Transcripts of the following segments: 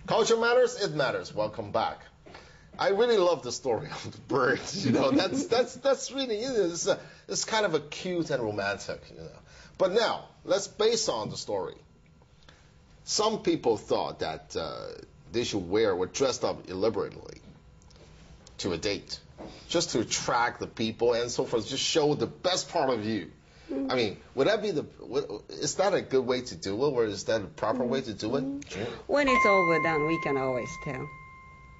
Culture matters, it matters. Welcome back. I really love the story of the birds. You know, that's really it's kind of a cute and romantic. You know, but now let's base on the story. Some people thought that they should wear or dress up elaborately to a date, just to attract the people and so forth, just show the best part of you. I mean, would that be is that a good way to do it, or is that a proper way to do it? When it's overdone, we can always tell.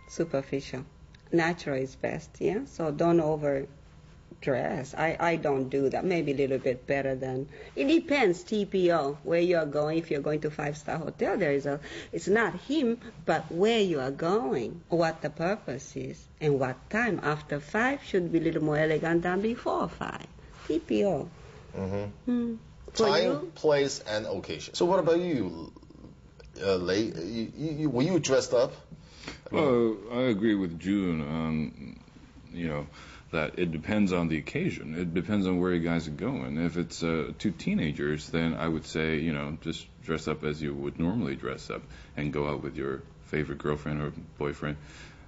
Superficial. Natural is best, yeah? So don't overdress. I don't do that. Maybe a little bit better than... It depends, TPO, where you are going. If you're going to a five-star hotel, it's not him, but where you are going, what the purpose is, and what time. After 5 should be a little more elegant than before 5. TPO. Time, place, and occasion. So what about you, Lei? Were you dressed up? Well, I agree with June. You know, that it depends on the occasion. It depends on where you guys are going. If it's 2 teenagers, then I would say, you know, just dress up as you would normally dress up and go out with your favorite girlfriend or boyfriend.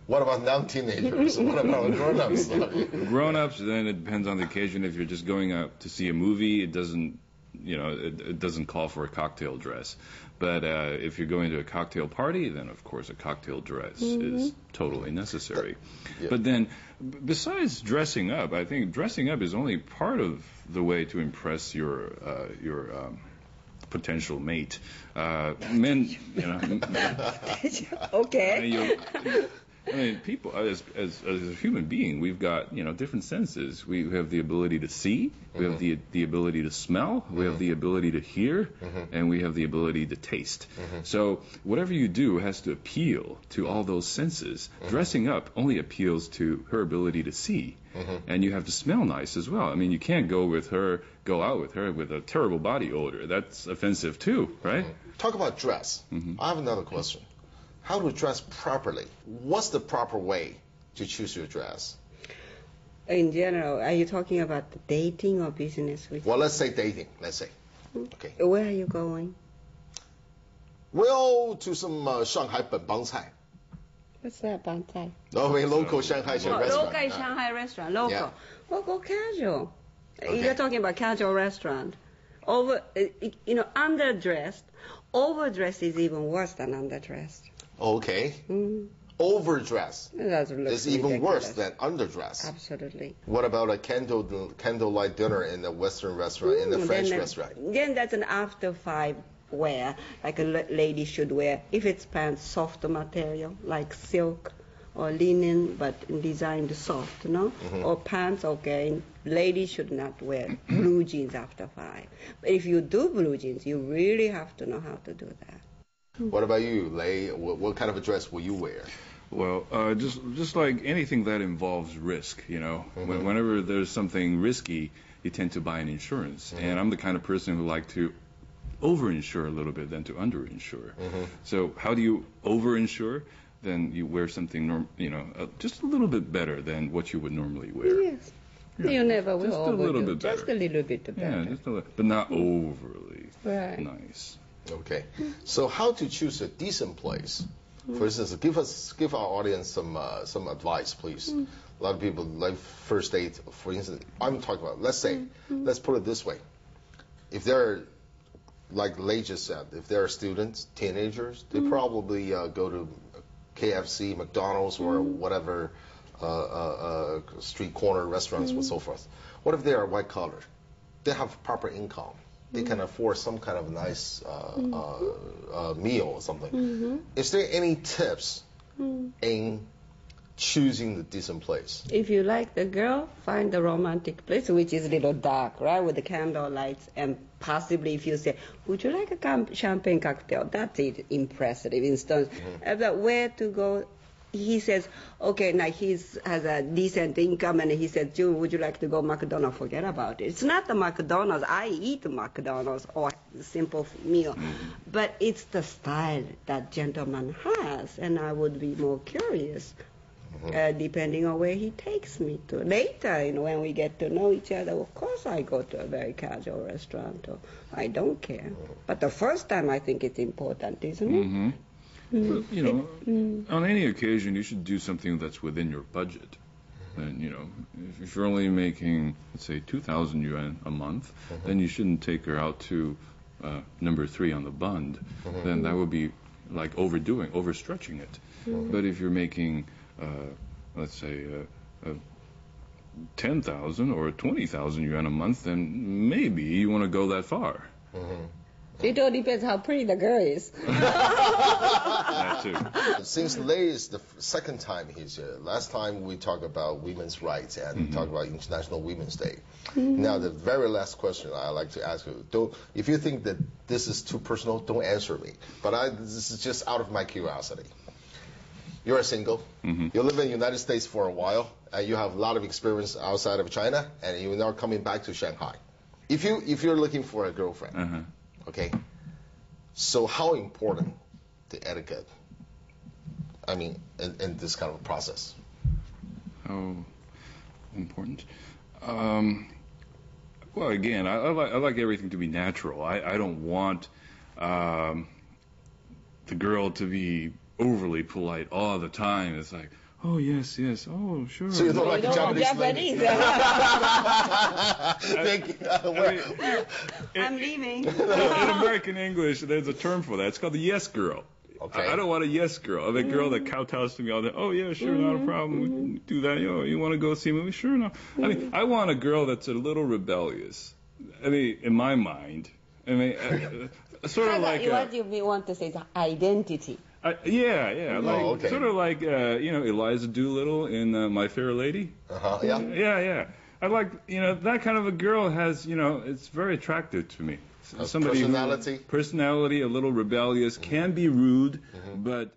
What about non-teenagers? What about grown-ups? Grown-ups, then it depends on the occasion. If you're just going out to see a movie, it doesn't, you know, it doesn't call for a cocktail dress. But if you're going to a cocktail party, then of course a cocktail dress is totally necessary. But then, besides dressing up, I think dressing up is only part of the way to impress your potential mate. Men, you know. Okay. I mean, people, as a human being, we've got, you know, different senses. We have the ability to see, we have the ability to smell, we have the ability to hear, and we have the ability to taste. So whatever you do has to appeal to all those senses. Dressing up only appeals to her ability to see, and you have to smell nice as well. I mean, you can't go out with her with a terrible body odor. That's offensive too, right? Talk about dress. I have another question. How to dress properly? What's the proper way to choose your dress? In general, are you talking about dating or business? Well, let's say dating. Let's say. Okay. Where are you going? Well, to some Shanghai Bang Cai. What's that, Bang Cai? Oh, a local Shanghai restaurant. Local Shanghai restaurant. Local. Yeah. Local casual. Okay. You're talking about casual restaurant. Underdressed. Overdressed is even worse than underdressed. Okay. Overdressed is even ridiculous. worse than underdressed. Absolutely. What about a candlelight dinner in a Western restaurant, in a French restaurant? Then that's an after 5 wear, like a lady should wear. If it's pants, soft material, like silk or linen, but designed soft, no? Or pants, okay. Ladies should not wear blue jeans after 5. But if you do blue jeans, you really have to know how to do that. What about you, Lei? What kind of a dress will you wear? Well, just like anything that involves risk, you know, whenever there's something risky, you tend to buy an insurance. And I'm the kind of person who like to over-insure a little bit than to under-insure. So how do you over-insure? Then you wear something, just a little bit better than what you would normally wear. Yes. Yeah. You never will just a little bit better. Just a little bit better. Yeah, just a little, but not overly nice. Okay. So how to choose a decent place? For instance, give our audience some advice, please. A lot of people like first date. For instance, I'm talking about. Let's say, let's put it this way: if they're like Lei just said, if they're students, teenagers, they probably go to KFC, McDonald's, or whatever street corner restaurants and so forth. What if they are white collar? They have proper income. They can afford some kind of nice meal or something. Is there any tips in choosing the decent place? If you like the girl, find the romantic place, which is a little dark, right, with the candle lights, and possibly if you say, would you like a champagne cocktail? That's impressive. Instance, where to go? He says, okay, now he has a decent income, and he said, June, would you like to go McDonald's? Forget about it. It's not the McDonald's. I eat McDonald's or a simple meal. But it's the style that gentleman has, and I would be more curious. depending on where he takes me to. Later, when we get to know each other, of course I go to a very casual restaurant, or I don't care. But the first time, I think it's important, isn't it? Mm-hmm. But, on any occasion, you should do something that's within your budget. And, if you're only making, let's say, 2,000 yuan a month, then you shouldn't take her out to number 3 on the bund. Then that would be like overstretching it. But if you're making, let's say, 10,000 or 20,000 yuan a month, then maybe you want to go that far. It all depends how pretty the girl is. That too. Since Lei is the second time he's here, last time we talked about women's rights and talked about International Women's Day. Now, the very last question I'd like to ask you, if you think that this is too personal, don't answer me. But this is just out of my curiosity. You're a single. You live in the United States for a while, and you have a lot of experience outside of China, and you're now coming back to Shanghai. If you're looking for a girlfriend, okay, so how important the etiquette, I mean, in this kind of process? How important? Well, again, I like everything to be natural. I don't want the girl to be overly polite all the time. It's like, oh, yes, oh, sure. So you don't like Japanese lady? I'm leaving. In American English, there's a term for that. It's called the yes girl. Okay. I don't want a yes girl. The girl that kowtows to me all day. Oh, yeah, sure, not a problem. We can do that. You want to go see a movie? Sure, no. I mean, I want a girl that's a little rebellious. I mean, in my mind. I mean, sort of like... What you want to say is identity. Sort of like Eliza Doolittle in My Fair Lady. Yeah. I like that kind of a girl has it's very attractive to me. Somebody personality, a little rebellious, can be rude, but